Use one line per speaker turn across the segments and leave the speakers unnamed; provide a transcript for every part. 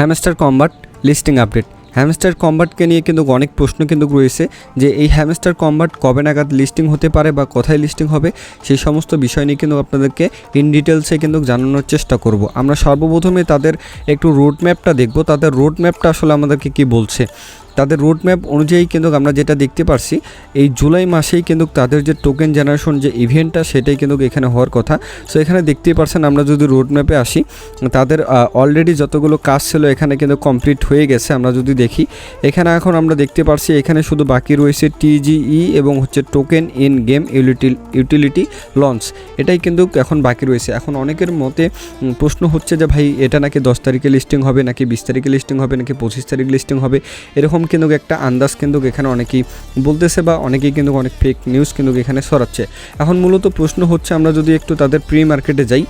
Hamster kombat listing update. Hamster কম্বাটকে নিয়ে কিন্তু অনেক প্রশ্ন কিন্তু রয়েছে যে এই হ্যামস্টার কম্বাট কবে নাগাদ লিস্টিং হতে পারে বা কোথায় লিস্টিং হবে, সেই সমস্ত বিষয় নিয়ে কিন্তু আপনাদেরকে ইন ডিটেলসে কিন্তু জানানোর চেষ্টা করব। আমরা সর্বপ্রথমে তাদের একটু রোড ম্যাপটা দেখব, তাদের রোড ম্যাপটা আসলে আমাদেরকে কি বলছে। তাদের রোড ম্যাপ অনুযায়ী কিন্তু আমরা যেটা দেখতে পারছি, এই জুলাই মাসেই কিন্তু তাদের যে টোকেন জেনারেশন যে ইভেন্টটা সেটাই কিন্তু এখানে হওয়ার কথা। সো এখানে দেখতেই পারছেন, আমরা যদি রোড ম্যাপে আসি, তাদের অলরেডি যতগুলো কাজ ছিল এখানে কিন্তু কমপ্লিট হয়ে গেছে। আমরা যদি দেখি এখানে এখন আমরা দেখতে পারছি এখানে শুধু বাকি রয়েছে টিজিই এবং হচ্ছে token in game utility launch, এটাই কিন্তু এখন বাকি রয়েছে। এখন অনেকের মতে প্রশ্ন হচ্ছে যে ভাই এটা নাকি 10 তারিখে লিস্টিং হবে, নাকি 20 তারিখে লিস্টিং হবে, নাকি 25 তারিখ লিস্টিং হবে, এরকম কিন্তু একটা আন্দাজ কিন্তু এখানে অনেকেই বলতেছে বা অনেকেই কিন্তু অনেক ফেক নিউজ কিন্তু এখানে ছড়াচ্ছে। এখন মূলত প্রশ্ন হচ্ছে, আমরা যদি একটু তাদের প্রি মার্কেটে যাই,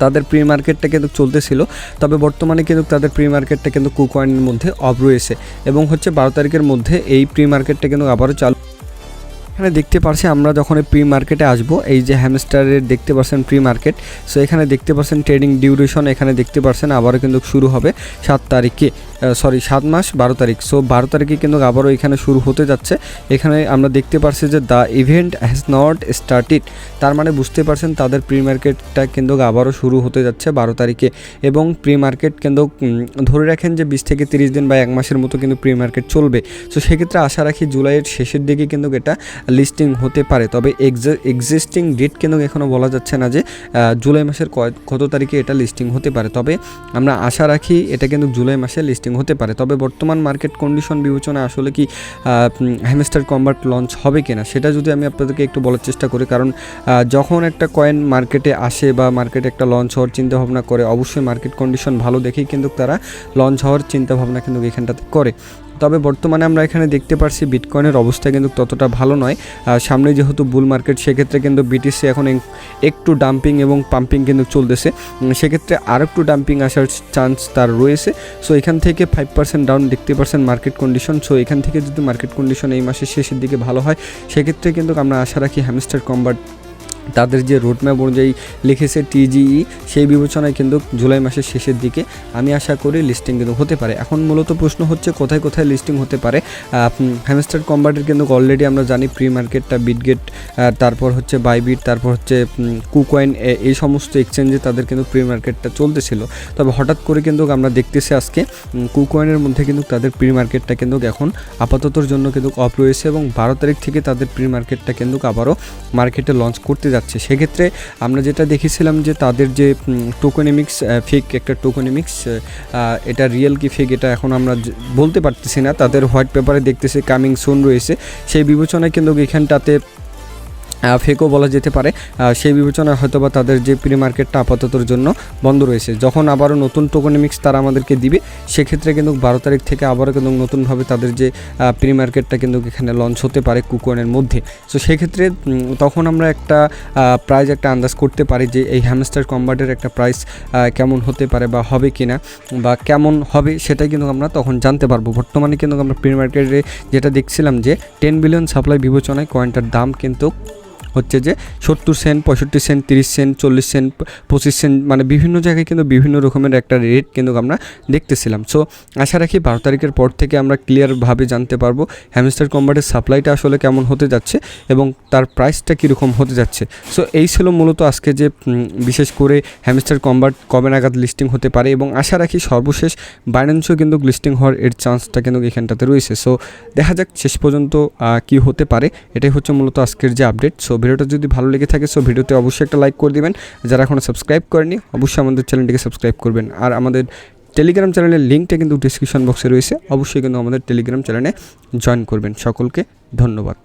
তাদের প্রি মার্কেটটা কিন্তু চলতেছিল, তবে বর্তমানে কিন্তু তাদের প্রি মার্কেটটা কিন্তু কুকয়েনের মধ্যে অফ রয়েছে এবং হচ্ছে 12 তারিখের মধ্যে এই প্রি মার্কেটটা কিন্তু আবারও চালু। এখানে দেখতে পাচ্ছি আমরা যখন প্রি মার্কেটে আসবো, এই যে হ্যামস্টারের দেখতে পাচ্ছেন প্রি মার্কেট। সো এখানে দেখতে পাচ্ছেন ট্রেডিং ডিউরেশন, এখানে দেখতে পাচ্ছেন আবারও কিন্তু শুরু হবে 7 তারিখে, 7 মাস 12 তারিখ। সো 12 তারিখে কিন্তু আবারও এখানে শুরু হতে যাচ্ছে। এখানে আমরা দেখতে পাচ্ছি যে the event has not started, তার মানে বুঝতে পারছেন তাদের প্রি মার্কেটটা কিন্তু আবারও শুরু হতে যাচ্ছে 12 তারিখে। এবং প্রি মার্কেট কিন্তু ধরে রাখেন যে 20 থেকে 30 দিন বা 1 মাসের মতো কিন্তু প্রি মার্কেট চলবে। সো সেক্ষেত্রে আশা রাখি জুলাইয়ের শেষের দিকে কিন্তু এটা লিস্টিং হতে পারে। তবে এক্সিস্টিং ডেট কিন্তু এখনও বলা যাচ্ছে না যে জুলাই মাসের কত তারিখে এটা লিস্টিং হতে পারে। তবে আমরা আশা রাখি এটা কিন্তু জুলাই মাসে লিস্টিং হতে পারে। তবে বর্তমান মার্কেট কন্ডিশন বিবেচনায় আসলে কি হ্যামস্টার কম্বাট লঞ্চ হবে কিনা সেটা যদি আমি আপনাদেরকে একটু বলার চেষ্টা করি, কারণ যখন একটা কয়েন মার্কেটে আসে বা মার্কেটে একটা লঞ্চ হওয়ার চিন্তাভাবনা করে, অবশ্যই মার্কেট কন্ডিশন ভালো দেখেই কিন্তু তারা লঞ্চ হওয়ার চিন্তাভাবনা কিন্তু এখানটাতে করে। তবে বর্তমানে আমরা এখানে দেখতে পাচ্ছি বিটকয়েনের অবস্থা কিন্তু ততটা ভালো নয়। সামনে যেহেতু বুল মার্কেট, সেক্ষেত্রে কিন্তু বিটিসি এখন একটু ডাম্পিং এবং পাম্পিং কিন্তু চলতেছে, সেক্ষেত্রে আর একটু ডাম্পিং আসার চান্স তার রয়েছে। সো এখান থেকে 5% ডাউন দেখতে পাচ্ছেন মার্কেট কন্ডিশন। সো এখান থেকে যদি মার্কেট কন্ডিশন এই মাসের শেষের দিকে ভালো হয়, সেক্ষেত্রে কিন্তু আমরা আশা রাখি হ্যামস্টার কম্বাট তাদের যে রোডম্যাপ অনুযায়ী লিখেছে টিজিই, সেই বিবেচনায় কিন্তু জুলাই মাসের শেষের দিকে আমি আশা করি লিস্টিং কিন্তু হতে পারে। এখন মূলত প্রশ্ন হচ্ছে কোথায় কোথায় লিস্টিং হতে পারে। হ্যামস্টার কম্বাটের কিন্তু অলরেডি আমরা জানি প্রি মার্কেটটা বিটগেট, তারপর হচ্ছে বাইবিট, তারপর হচ্ছে কুকয়েন, এই সমস্ত এক্সচেঞ্জে তাদের কিন্তু প্রি মার্কেটটা চলতেছিল। তবে হঠাৎ করে কিন্তু আমরা দেখতেছি আজকে কুকয়েনের মধ্যে কিন্তু তাদের প্রি মার্কেটটা কিন্তু এখন আপাততর জন্য কিন্তু অফ রয়েছে এবং 12 তারিখ থেকে তাদের প্রি মার্কেটটা কিন্তু আবারও মার্কেটে লঞ্চ করতে যাচ্ছে। সেক্ষেত্রে আমরা যেটা দেখেছিলাম যে তাদের যে টোকেনমিক্স ফেক একটা টোকেনমিক্স, এটা রিয়েল কি ফেক এটা এখন আমরা বলতে পারতেছি না। তাদের হোয়াইট পেপারে দেখতেছি কামিং সুন রয়েছে, সেই বিবেচনায় কিন্তু এখানটাতে ফেকও বলা যেতে পারে। সেই বিবেচনায় হয়তোবা তাদের যে প্রি মার্কেটটা আপাততর জন্য বন্ধ রয়েছে। যখন আবারও নতুন টোকেনমিক্স তারা আমাদেরকে দিবে, সেক্ষেত্রে কিন্তু 12 তারিখ থেকে আবারও কিন্তু নতুনভাবে তাদের যে প্রি মার্কেটটা কিন্তু এখানে লঞ্চ হতে পারে কুকয়েনের মধ্যে। সো সেক্ষেত্রে তখন আমরা একটা প্রাইস একটা আন্দাজ করতে পারি যে এই হ্যামস্টার কম্বাটের একটা প্রাইস কেমন হতে পারে বা হবে কিনা বা কেমন হবে, সেটাই কিন্তু আমরা তখন জানতে পারবো। বর্তমানে কিন্তু আমরা প্রি মার্কেটে যেটা দেখছিলাম যে 10 বিলিয়ন সাপ্লাই বিবেচনায় কয়েনটার দাম কিন্তু হচ্ছে যে 70 cent, 65 cent, 30 cent, 40 cent, 25 cent, মানে বিভিন্ন জায়গায় কিন্তু বিভিন্ন রকমের একটা রেট কিন্তু আমরা দেখতেছিলাম। সো আশা রাখি 12 তারিখের পর থেকে আমরা ক্লিয়ারভাবে জানতে পারবো হ্যামস্টার কম্বাটের সাপ্লাইটা আসলে কেমন হতে যাচ্ছে এবং তার প্রাইসটা কীরকম হতে যাচ্ছে। সো এই ছিল মূলত আজকে যে বিশেষ করে হ্যামস্টার কম্বাট কবে নাগাদ লিস্টিং হতে পারে এবং আশা রাখি সর্বশেষ বাইন্যান্সও কিন্তু লিস্টিং হওয়ার এর চান্সটা কিন্তু এখানটাতে রয়েছে। সো দেখা যাক শেষ পর্যন্ত কি হতে পারে, এটাই হচ্ছে মূলত আজকের যে আপডেট। সো ভিডিওটা যদি ভালো লেগে থাকে সো ভিডিওতে অবশ্যই একটা লাইক করে দিবেন। যারা এখনও সাবস্ক্রাইব করেনি অবশ্যই আমাদের চ্যানেলটিকে সাবস্ক্রাইব করবেন। আর আমাদের টেলিগ্রাম চ্যানেলের লিঙ্কটা কিন্তু ডিসক্রিপশন বক্সে রয়েছে, অবশ্যই কিন্তু আমাদের টেলিগ্রাম চ্যানেলে জয়েন করবেন। সকলকে ধন্যবাদ।